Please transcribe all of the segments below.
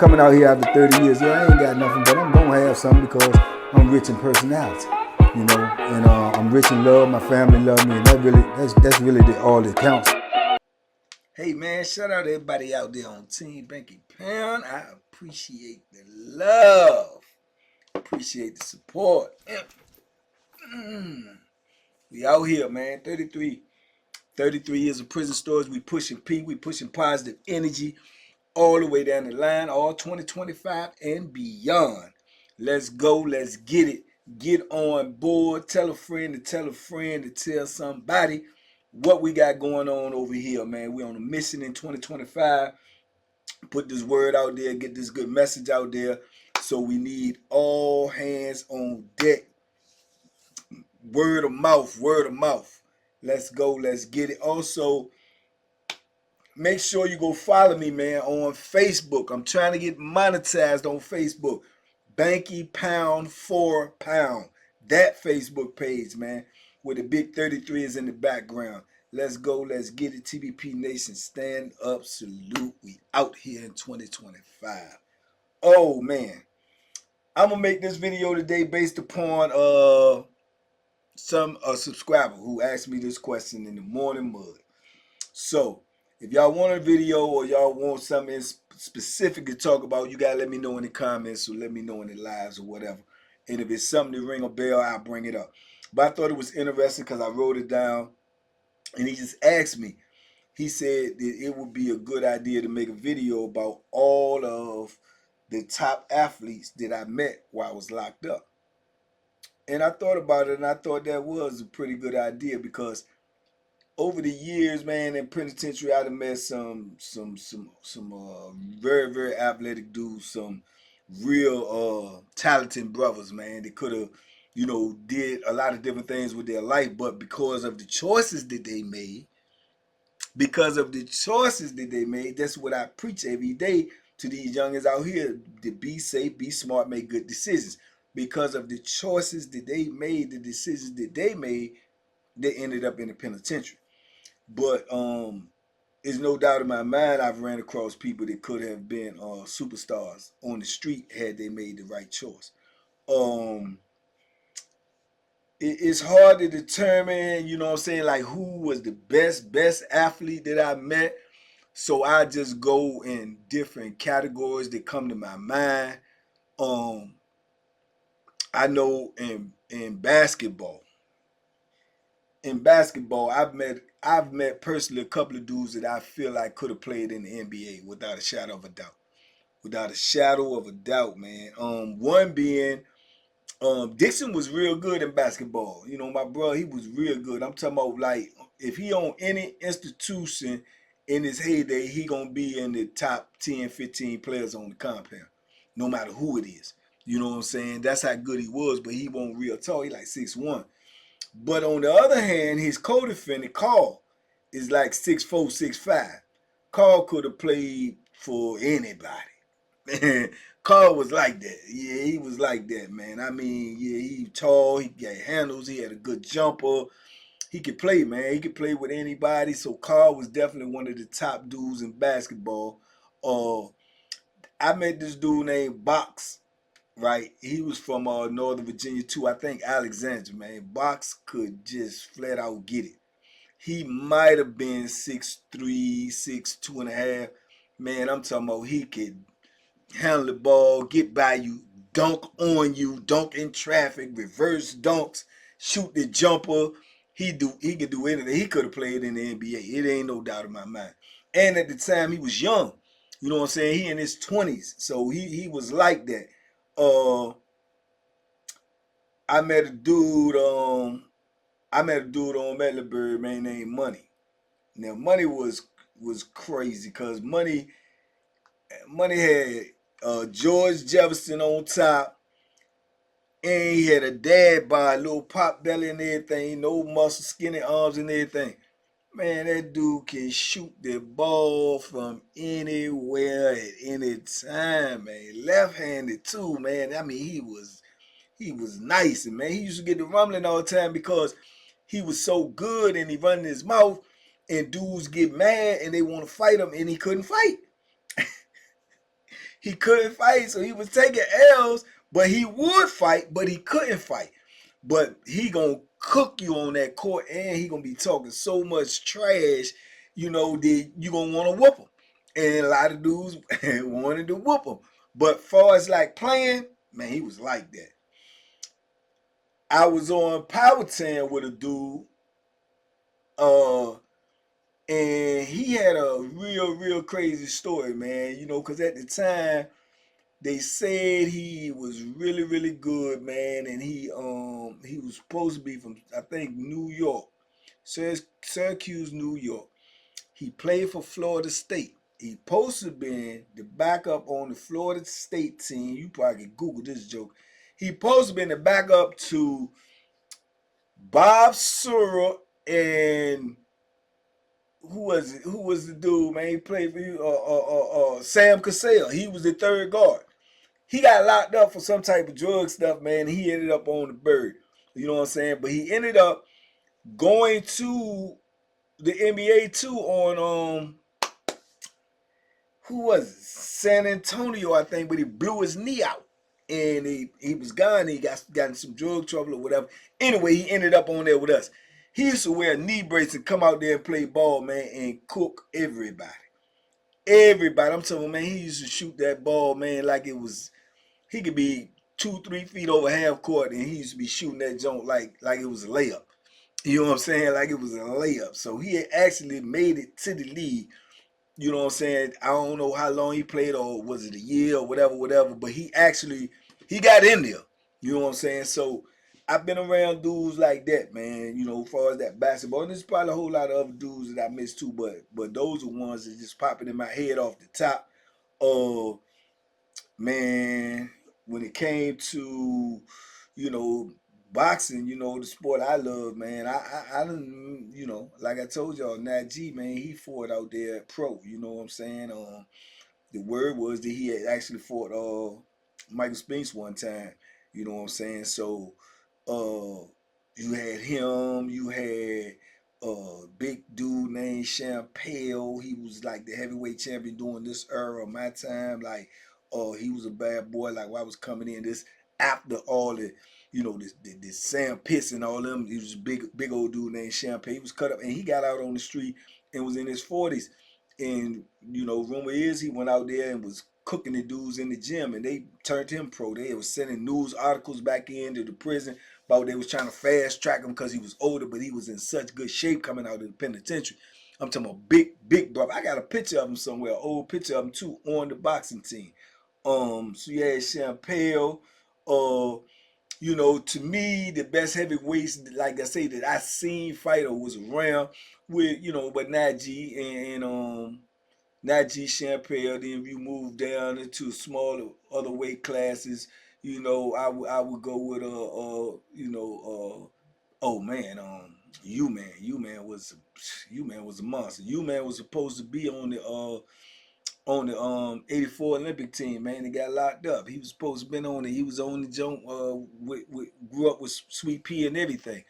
coming out here after 30 years. Yeah, I ain't got nothing, but I'm gonna have something because I'm rich in personality, you know, and I'm rich in love. My family love me, and that's really all that counts. Hey man, shout out to everybody out there on Team Banky Pound. I appreciate the love, appreciate the support. We out here, man. 33 years of prison stories. We pushing P, we pushing positive energy all the way down the line, all 2025 and beyond. Let's go, let's get it. Get on board. Tell a friend to tell a friend to tell somebody what we got going on over here, man. We're on a mission in 2025. Put this word out there, get this good message out there. So we need all hands on deck. Word of mouth, word of mouth. Let's go, let's get it. Also, make sure you go follow me, man, on Facebook. I'm trying to get monetized on Facebook. Banky Pound 4 Pound. That Facebook page, man, where the big 33 is in the background. Let's go, let's get it. TBP Nation, stand up, salute. We out here in 2025. Oh, man. I'm going to make this video today based upon a subscriber who asked me this question in the morning mud. So, if y'all want a video or y'all want something specific to talk about, you got to let me know in the comments or let me know in the lives or whatever. And if it's something to ring a bell, I'll bring it up. But I thought it was interesting because I wrote it down and he just asked me. He said that it would be a good idea to make a video about all of the top athletes that I met while I was locked up. And I thought about it and I thought that was a pretty good idea because over the years, man, in penitentiary, I'd have met some very, very athletic dudes, some real talented brothers, man. They could have, you know, did a lot of different things with their life, but because of the choices that they made, that's what I preach every day to these youngins out here, to be safe, be smart, make good decisions. Because of the choices that they made, the decisions that they made, they ended up in the penitentiary. But there's no doubt in my mind I've ran across people that could have been superstars on the street had they made the right choice. It's hard to determine, you know what I'm saying, like who was the best athlete that I met. So I just go in different categories that come to my mind. I know in basketball. I've met personally a couple of dudes that I feel like could have played in the NBA without a shadow of a doubt. Without a shadow of a doubt, man. One being Dixon was real good in basketball. You know, my brother, he was real good. I'm talking about like if he on any institution in his heyday, he gonna be in the top 10, 15 players on the compound, no matter who it is. You know what I'm saying? That's how good he was, but he wasn't real tall. He like 6'1". But on the other hand, his co-defendant, Carl, is like 6'4", 6'5". Carl could have played for anybody. Carl was like that. Yeah, he was like that, man. I mean, yeah, he tall, he got handles, he had a good jumper. He could play, man. He could play with anybody. So Carl was definitely one of the top dudes in basketball. I met this dude named Box. Right, he was from Northern Virginia too. I think Alexandria, man. Box could just flat out get it. He might have been 6'3", 6'2" and a half. Man, I'm talking about he could handle the ball, get by you, dunk on you, dunk in traffic, reverse dunks, shoot the jumper. He could do anything. He could have played in the NBA. It ain't no doubt in my mind. And at the time he was young. You know what I'm saying? He in his 20s. So he was like that. I met a dude on Mecklenburg, man, named Money. Now Money was crazy because Money had George Jefferson on top, and he had a dad bod, little pop belly and everything, no muscle, skinny arms and everything. Man, that dude can shoot the ball from anywhere at any time, man. Left-handed too, man. I mean, he was nice, and man, he used to get the rumbling all the time because he was so good and he running his mouth, and dudes get mad and they want to fight him, and he couldn't fight. He couldn't fight, so he was taking L's, but he would fight, but he couldn't fight. But he gonna cook you on that court, and he gonna be talking so much trash, that you gonna want to whoop him. And a lot of dudes wanted to whoop him. But far as like playing, man, he was like that. I was on Powhatan with a dude, uh, and he had a real crazy story, man. Because at the time they said he was really good, man, and he was supposed to be from, I think, New York, Syracuse, New York. He played for Florida State. He supposed to have been the backup on the Florida State team. You probably can Google this joke. He supposed to have been the backup to Bob Sura and who was it? Who was the dude, man? He played for you, Sam Cassell. He was the third guard. He got locked up for some type of drug stuff, man. He ended up on the bird. You know what I'm saying? But he ended up going to the NBA too on who was it? San Antonio, I think, but he blew his knee out. And he was gone. He got in some drug trouble or whatever. Anyway, he ended up on there with us. He used to wear a knee brace and come out there and play ball, man, and cook everybody. Everybody. I'm telling you, man, he used to shoot that ball, man, like it was, he could be 2-3 feet over half court, and he used to be shooting that joint like it was a layup. You know what I'm saying? Like it was a layup. So he had actually made it to the league. You know what I'm saying? I don't know how long he played, or was it a year or whatever. But he got in there. You know what I'm saying? So I've been around dudes like that, man. As far as that basketball, and there's probably a whole lot of other dudes that I miss too. But those are ones that just popping in my head off the top. Uh, Man, when it came to, you know, boxing, the sport I love, man, I didn't, like I told y'all, Nat G, man, he fought out there at pro, you know what I'm saying? The word was that he had actually fought Michael Spinks one time, you know what I'm saying? So uh you had him, you had big dude named Champale. He was like the heavyweight champion during this era of my time. Like he was a bad boy. Like when I was coming in this after all the this Sam Pitts and all them. He was a big old dude named Champagne. He was cut up and he got out on the street and was in his 40s. And rumor is he went out there and was cooking the dudes in the gym, and they turned him pro. They was sending news articles back into the prison about they was trying to fast track him because he was older, but he was in such good shape coming out of the penitentiary. I'm talking about big brother. I got a picture of him somewhere, an old picture of him too, on the boxing team. So you had Champale. To me, the best heavyweights, like I say, that I seen fighter was around with, but Najee and Najee Champale. Then if you move down into smaller other weight classes, I would go with oh man, U-Man was a monster. U-Man was supposed to be on the 84 Olympic team, man. He got locked up. He was supposed to have been on it. He was on the jump, grew up with Sweet Pea and everything.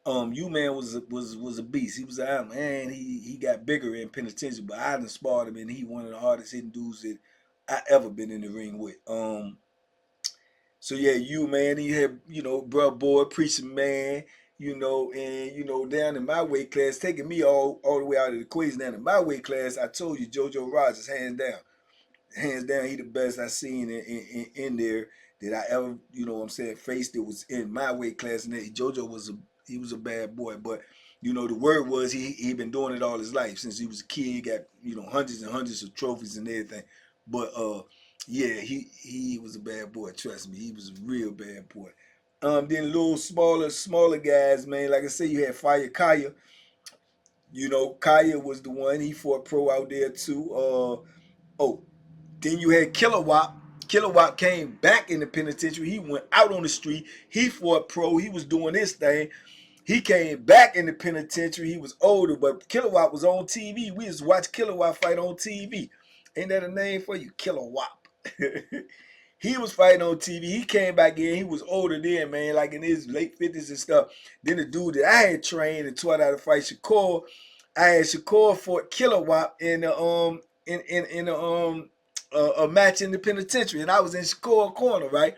U-Man was a beast. He was a man. He got bigger in penitentiary, but I done sparred him, and he one of the hardest hitting dudes that I ever been in the ring with. So yeah, man, he had, bro boy, preaching man, and down in my weight class, taking me all the way out of the equation. Down in my weight class, I told you, JoJo Rogers, hands down, he the best I seen in there that I ever, faced. It was in my weight class, and JoJo was a bad boy, but the word was he been doing it all his life since he was a kid. He got hundreds and hundreds of trophies and everything, but yeah, he was a bad boy. Trust me, he was a real bad boy. Then little smaller guys, man. Like I say, you had Fire Kaya. Kaya was the one. He fought pro out there too. Oh, then you had Killer Wop. Killer Wop came back in the penitentiary. He went out on the street. He fought pro. He was doing his thing. He came back in the penitentiary. He was older, but Killer Wop was on TV. We used to watch Killer Wop fight on TV. Ain't that a name for you? Killer Wop. He was fighting on TV. He came back in. He was older then, man, like in his late 50s and stuff. Then the dude that I had trained and taught how to fight I had Shakur fought Killer Wop in the a match in the penitentiary, and I was in Shakur Corner, right?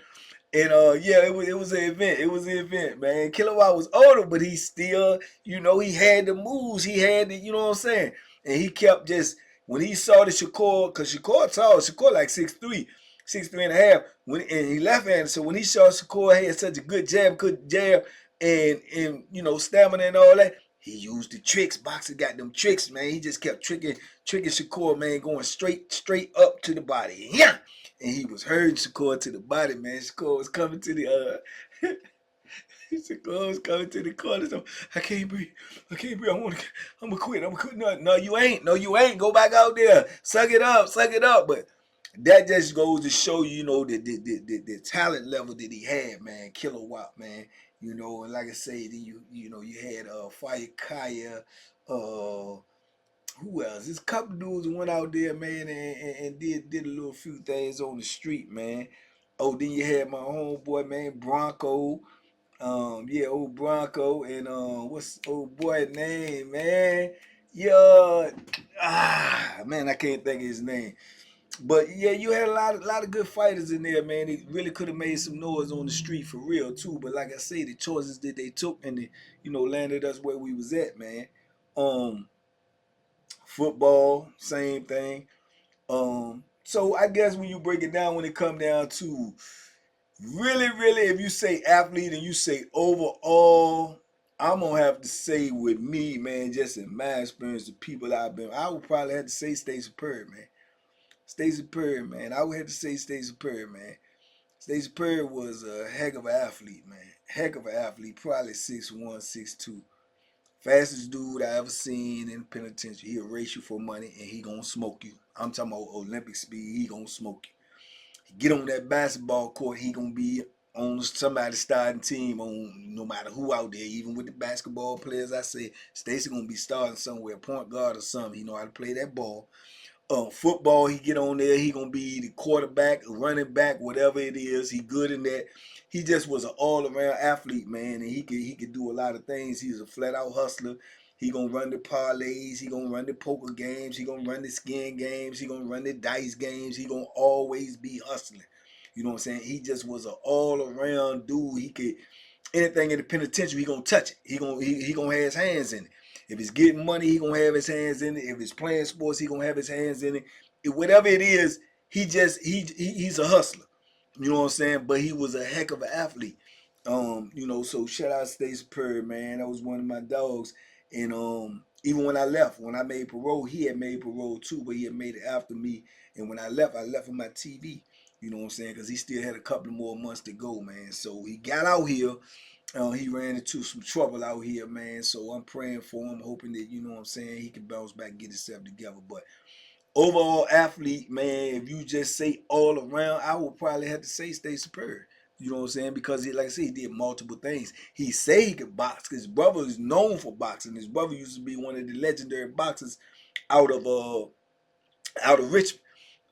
And yeah, it was an event. It was an event, man. Kilowatt was older, but he still, he had the moves. He had the, what I'm saying? And he kept just when he saw the Shakur, cause Shakur tall, Shakur like 6'3", 6'3.5". And he left-handed, so when he saw Shakur had such a good jab, and stamina and all that, he used the tricks. Boxer got them tricks, man. He just kept tricking Shakur, man, going straight up to the body. Yeah. And he was hurting Shakur to the body, man. Shakur was coming to the Shakur was coming to the corner. So I can't breathe. I can't breathe. I'm gonna quit. I'm gonna quit. No, no, you ain't. No, you ain't. Go back out there. Suck it up. Suck it up. But that just goes to show the talent level that he had, man. Kilowatt, man. And like I say, you had Fire Kaya, who else? There's a couple dudes that went out there, man, and did a little few things on the street, man. Oh, then you had my homeboy, man, Bronco. Yeah, old Bronco, and what's old boy name, man? Yeah, man, I can't think of his name. But yeah, you had a lot of good fighters in there, man. They really could have made some noise on the street for real too. But like I say, the choices that they took and landed us where we was at, man. Um, Football, same thing. So I guess when you break it down, when it come down to really, if you say athlete and you say overall, I'm gonna have to say with me, man, just in my experience, the people I would probably have to say Stacey Perry, man. Stacey Perry, man. I would have to say Stacey Perry, man. Stacey Perry was a heck of an athlete, man. Heck of an athlete, probably 6'1", 6'2". Fastest dude I ever seen in the penitentiary. He'll race you for money and he gonna smoke you. I'm talking about Olympic speed. He gonna smoke you. Get on that basketball court, he gonna be on somebody's starting team on no matter who out there. Even with the basketball players, I say Stacey gonna be starting somewhere, point guard or something. He know how to play that ball. Football, he get on there, he gonna be the quarterback, running back, whatever it is. He good in that. He just was an all around athlete, man, and he could do a lot of things. He's a flat out hustler. He gonna run the parlays. He gonna run the poker games. He gonna run the skin games. He gonna run the dice games. He gonna always be hustling. You know what I'm saying? He just was an all around dude. He could anything in the penitentiary, he gonna touch it. He gonna have his hands in it. If he's getting money, he gonna have his hands in it. If he's playing sports, he gonna have his hands in it. Whatever it is, he's a hustler. You know what I'm saying? But he was a heck of an athlete. So shout out Stacey Perry, man. That was one of my dogs. And even when I left, when I made parole, he had made parole too, but he had made it after me. And when I left with my TV. You know what I'm saying? Because he still had a couple more months to go, man. So he got out here. He ran into some trouble out here, man. So I'm praying for him, hoping that, you know what I'm saying, he can bounce back and get himself together. But overall athlete, man, if you just say all around, I would probably have to say stay superior. You know what I'm saying? Because he, like I said, he did multiple things. He say he could box. His brother is known for boxing. His brother used to be one of the legendary boxers out of Richmond.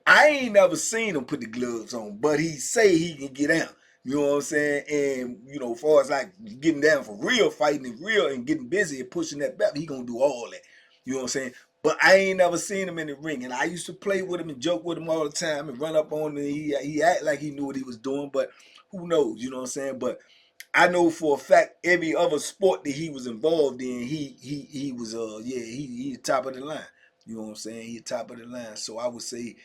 I ain't never seen him put the gloves on, but he say he can get out. You know what I'm saying? And as far as like getting down for real, fighting and real and getting busy and pushing that belt, he gonna do all that. You know what I'm saying? But I ain't never seen him in the ring, and I used to play with him and joke with him all the time and run up on him. And he act like he knew what he was doing, but who knows? You know what I'm saying? But I know for a fact every other sport that he was involved in, he was he's top of the line. You know what I'm saying? He's top of the line. So I would say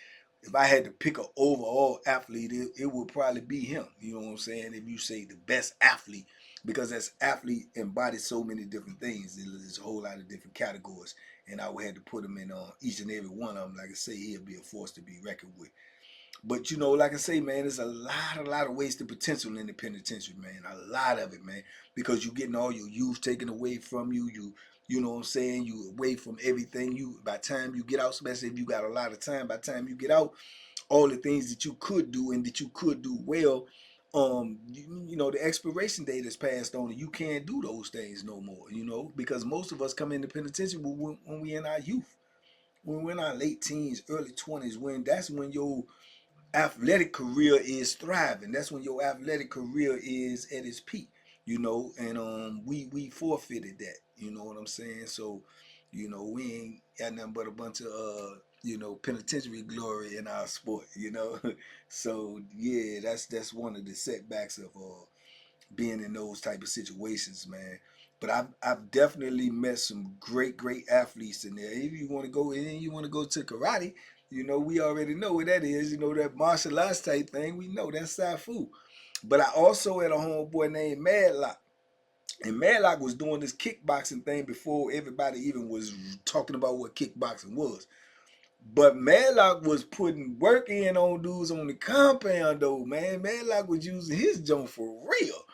if I had to pick an overall athlete, it would probably be him. You know what I'm saying? If you say the best athlete, because as athlete embodies so many different things, there's a whole lot of different categories, and I would have to put him in each and every one of them. Like I say, he'll be a force to be reckoned with. But like I say, man, there's a lot of wasted potential in the penitentiary, man. A lot of it, man, because you're getting all your youth taken away from you. You know what I'm saying? You away from everything. By the time you get out, especially if you got a lot of time, by the time you get out, all the things that you could do and that you could do well, the expiration date is passed on, and you can't do those things no more. Because most of us come into penitentiary when we in our youth, when we're in our late teens, early 20s, that's when your athletic career is thriving. That's when your athletic career is at its peak, and we forfeited that. You know what I'm saying? So, we ain't got nothing but a bunch of penitentiary glory in our sport, So yeah, that's one of the setbacks of being in those type of situations, man. But I've definitely met some great athletes in there. If you want to go in, you want to go to karate, we already know what that is. That martial arts type thing. We know that's Sifu. But I also had a homeboy named Madlock. And Madlock was doing this kickboxing thing before everybody even was talking about what kickboxing was. But Madlock was putting work in on dudes on the compound, though, man. Madlock was using his joint for real.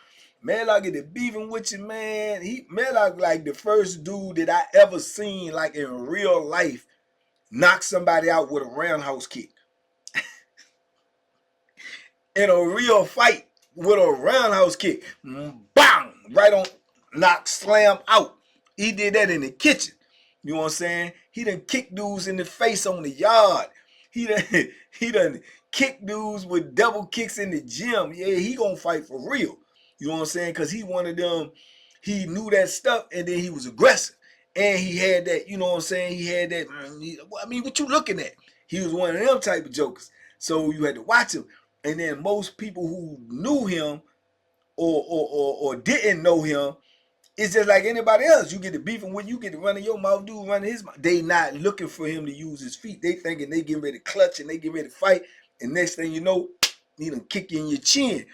Madlock get the beefing with you, man. Madlock like the first dude that I ever seen like in real life knock somebody out with a roundhouse kick. In a real fight with a roundhouse kick. Bang! Right on, knock, slam out. He did that in the kitchen. You know what I'm saying? He done kick dudes in the face on the yard. He done, he done kick dudes with double kicks in the gym. Yeah, he gonna fight for real. You know what I'm saying? Because he one of them, he knew that stuff and then he was aggressive. And he had that, you know what I'm saying? He had that, I mean, what you looking at? He was one of them type of jokers. So you had to watch him. And then most people who knew him or didn't know him, it's just like anybody else. You get to beefing when you get to running your mouth, dude running his mouth. They not looking for him to use his feet. They thinking they getting ready to clutch and they get ready to fight. And next thing you know, he done kick you in your chin.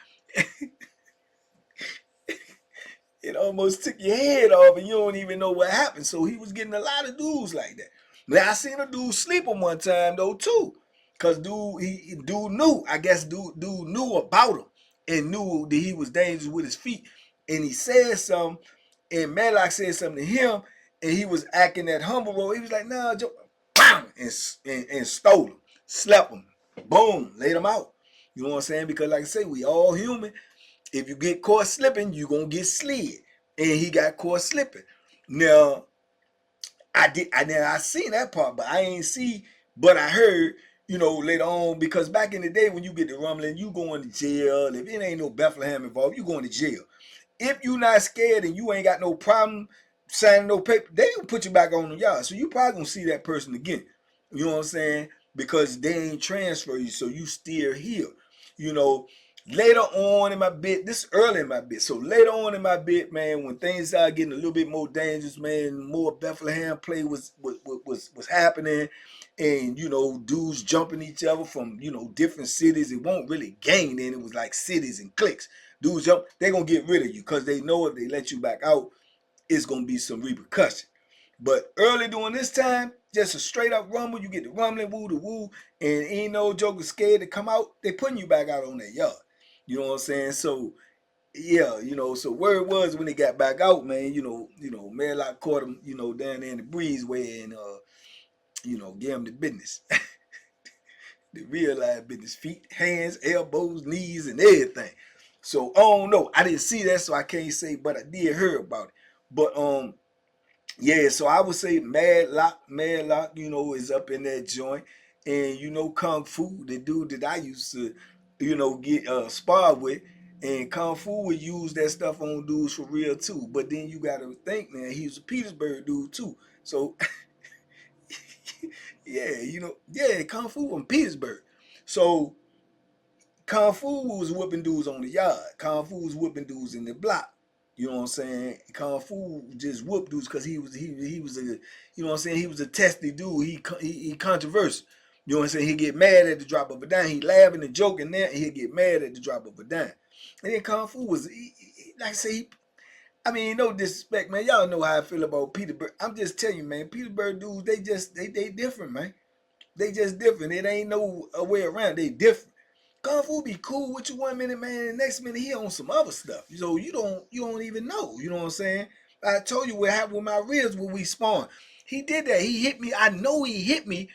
It almost took your head off and you don't even know what happened. So he was getting a lot of dudes like that. Now I seen a dude sleeping one time though too. Cause dude knew, I guess dude knew about him and knew that he was dangerous with his feet. And he said something, and Madlock said something to him, and he was acting that humble role. He was like, nah, Joe, bam, and stole him, slept him, boom, laid him out. You know what I'm saying? Because like I say, we all human. If you get caught slipping, you gonna get slid. And he got caught slipping. Now, I seen that part, but I ain't see, but I heard, later on, because back in the day when you get the rumbling, you going to jail. If it ain't no Bethlehem involved, you going to jail. If you not scared and you ain't got no problem signing no paper, they gonna put you back on the yard. So you probably gonna see that person again. You know what I'm saying? Because they ain't transfer you, so you still here. Later on in my bit, this is early in my bit. So later on in my bit, man, when things started getting a little bit more dangerous, man, more Bethlehem play was happening, and dudes jumping each other from different cities. It won't really gang then. It was like cities and cliques. Dudes jump, they gonna get rid of you because they know if they let you back out, it's gonna be some repercussion. But early during this time, just a straight up rumble, you get the rumbling, woo the woo, and ain't no joker scared to come out, they putting you back out on that yard. You know what I'm saying? So yeah, so where it was when they got back out, man, Madlock caught him, down there in the breezeway and gave him the business. The real life business. Feet, hands, elbows, knees, and everything. So I don't know. I didn't see that, so I can't say, but I did hear about it. But yeah, so I would say Madlock, is up in that joint. And Kung Fu, the dude that I used to, get spar with. And Kung Fu would use that stuff on dudes for real too. But then you gotta think, man, he was a Petersburg dude too. So yeah, Kung Fu from Petersburg. So Kung Fu was whooping dudes on the yard. Kung Fu was whooping dudes in the block. You know what I'm saying? Kung Fu just whooped dudes because he was a, he was a testy dude. He controversial. You know what I'm saying? He get mad at the drop of a dime. He laughing and joking there, and he get mad at the drop of a dime. And then Kung Fu was, like I say, I mean, no disrespect, man. Y'all know how I feel about Petersburg. I'm just telling you, man. Petersburg dudes, they different, man. They just different. It ain't no way around. They different. Kung Fu be cool with you 1 minute, man. The next minute he on some other stuff. So you don't even know. You know what I'm saying? I told you what happened with my ribs when we spawned. He did that. He hit me. I know he hit me,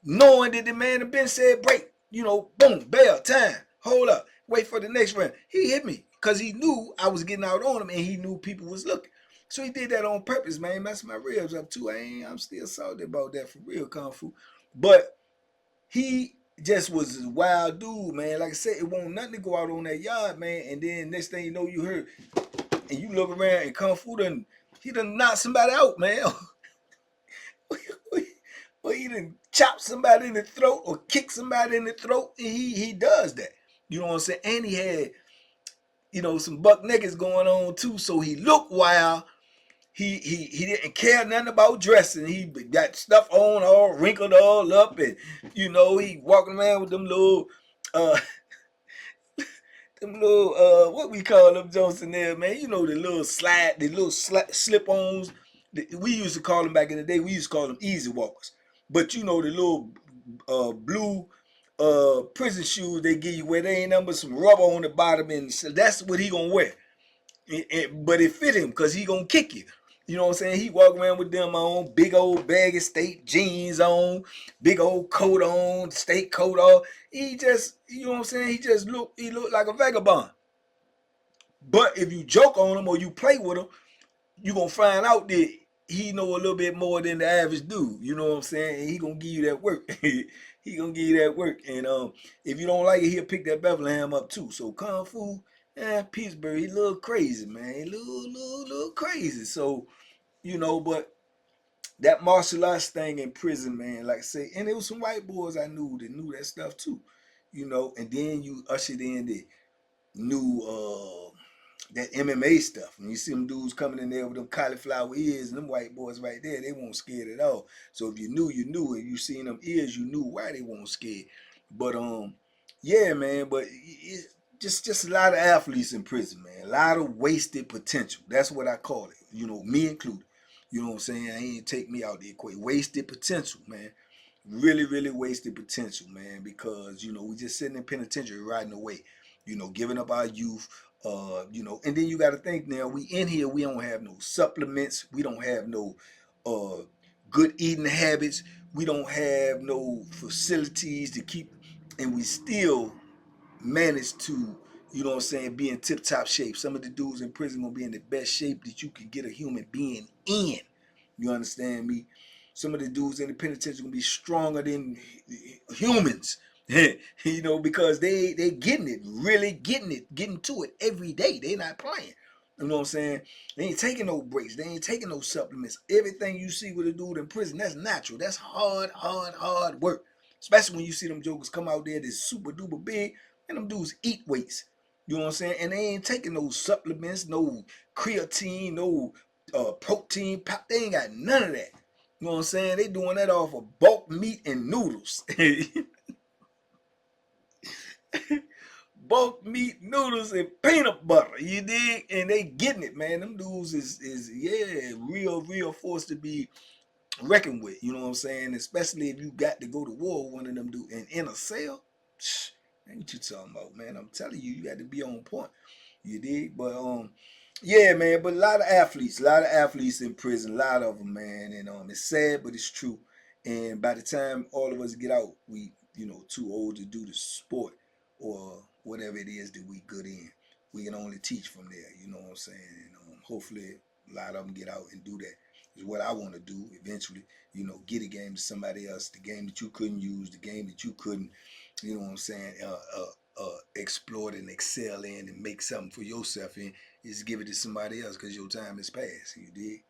knowing that the man had been said break. Boom, bail, time. Hold up. Wait for the next round. He hit me because he knew I was getting out on him and he knew people was looking. So he did that on purpose, man. Messed my ribs up too. I'm still salty about that for real, Kung Fu. But he just was a wild dude, man. Like I said, it won't nothing to go out on that yard, man. And then next thing you know, you heard, and you look around and Kung Fu he done knocked somebody out, man. or he done chop somebody in the throat or kick somebody in the throat. He does that. You know what I'm saying? And he had, some buck nakeds going on too, so he looked wild. He didn't care nothing about dressing. He got stuff on all wrinkled all up, and he walking around with them little uh what we call them Johnson there, man. The little slip-ons. We used to call them back in the day. We used to call them easy walkers. But the little blue prison shoes they give you where they ain't nothing but some rubber on the bottom, and so that's what he gonna wear. But it fit him because he gonna kick you. You know what I'm saying? He walk around with them on, big old baggy state jeans on, big old coat on, state coat on. He just, you know what I'm saying? He looked like a vagabond. But if you joke on him or you play with him, you gonna find out that he know a little bit more than the average dude. You know what I'm saying? And he gonna give you that work. He gonna give you that work. And if you don't like it, he'll pick that Bethlehem up too. So Kung Fu, Pittsburgh, he a little crazy, man. He little crazy. So, but that martial arts thing in prison, man, like I say, and there was some white boys I knew that knew that stuff too. And then you ushered in the new that MMA stuff. When you see them dudes coming in there with them cauliflower ears and them white boys right there, they weren't scared at all. So if you knew, you knew. If you seen them ears, you knew why they weren't scared. But yeah, man. But it's just a lot of athletes in prison, man. A lot of wasted potential. That's what I call it. Me included. You know what I'm saying? I ain't take me out the equation. Wasted potential, man. Really, really wasted potential, man. Because we just sitting in penitentiary riding away. Giving up our youth. And then you got to think now, we in here, we don't have no supplements, we don't have no good eating habits, we don't have no facilities to keep, and we still manage to, be in tip-top shape. Some of the dudes in prison gonna be in the best shape that you can get a human being in. You understand me? Some of the dudes in the penitentiary gonna be stronger than humans. Because they getting it, really getting to it every day. They not playing. You know what I'm saying? They ain't taking no breaks. They ain't taking no supplements. Everything you see with a dude in prison, that's natural. That's hard work. Especially when you see them jokers come out there that's super duper big, and them dudes eat weights. You know what I'm saying? And they ain't taking no supplements, no creatine, no protein pop. They ain't got none of that. You know what I'm saying? They doing that off of bulk meat and noodles. Bulk meat, noodles, and peanut butter. You dig? And they getting it, man. Them dudes is real force to be reckoned with. You know what I'm saying? Especially if you got to go to war with one of them dudes and in a cell. Ain't what you talking about, man? I'm telling you, you got to be on point. You dig? But yeah, man. But a lot of athletes in prison, a lot of them, man. And it's sad, but it's true. And by the time all of us get out, we too old to do the sport or whatever it is that we good in. We can only teach from there. You know what I'm saying? And hopefully a lot of them get out and do that. Is what I want to do eventually. Get a game to somebody else. The game that you couldn't use, the game that you couldn't, you know what I'm saying, exploit and excel in and make something for yourself in, is give it to somebody else because your time is past. You dig?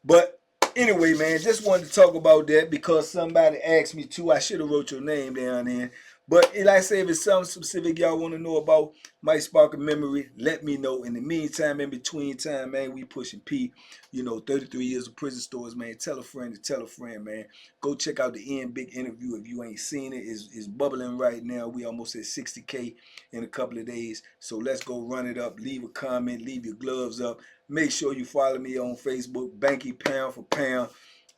But anyway, man, just wanted to talk about that because somebody asked me to. I should have wrote your name down there. But like I say, if it's something specific y'all want to know about, might spark a memory, let me know. In the meantime, in between time, man, we pushing P. 33 years of prison stories, man. Tell a friend to tell a friend, man. Go check out the Ian Big interview if you ain't seen it. It's bubbling right now. We almost at 60K in a couple of days. So let's go run it up. Leave a comment. Leave your gloves up. Make sure you follow me on Facebook, Banky Pound for Pound.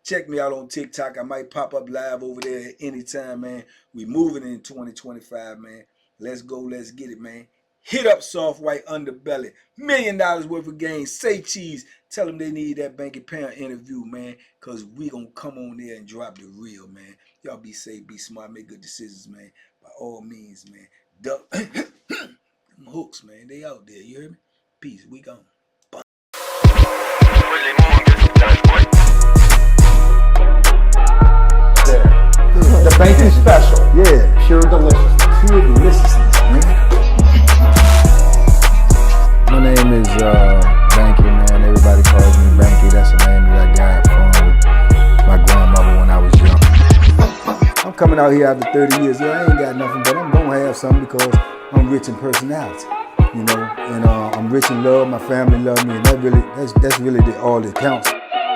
Check me out on TikTok. I might pop up live over there at any time, man. We moving in 2025, man. Let's go. Let's get it, man. Hit up Soft White Underbelly. $1 million worth of gains. Say cheese. Tell them they need that Banky Pound interview, man. Because we going to come on there and drop the real, man. Y'all be safe, be smart, make good decisions, man. By all means, man. Duck. Them hooks, man. They out there. You hear me? Peace. We gone. The Banky special. Yeah. Pure deliciousness. Pure deliciousness, man. My name is Banky, man. Everybody calls me Banky. That's the name that I got from my grandmother when I was young. coming out here after 30 years, I ain't got nothing, but I'm gonna have something because I'm rich in personality, and I'm rich in love. My family love me, and that's really all that counts.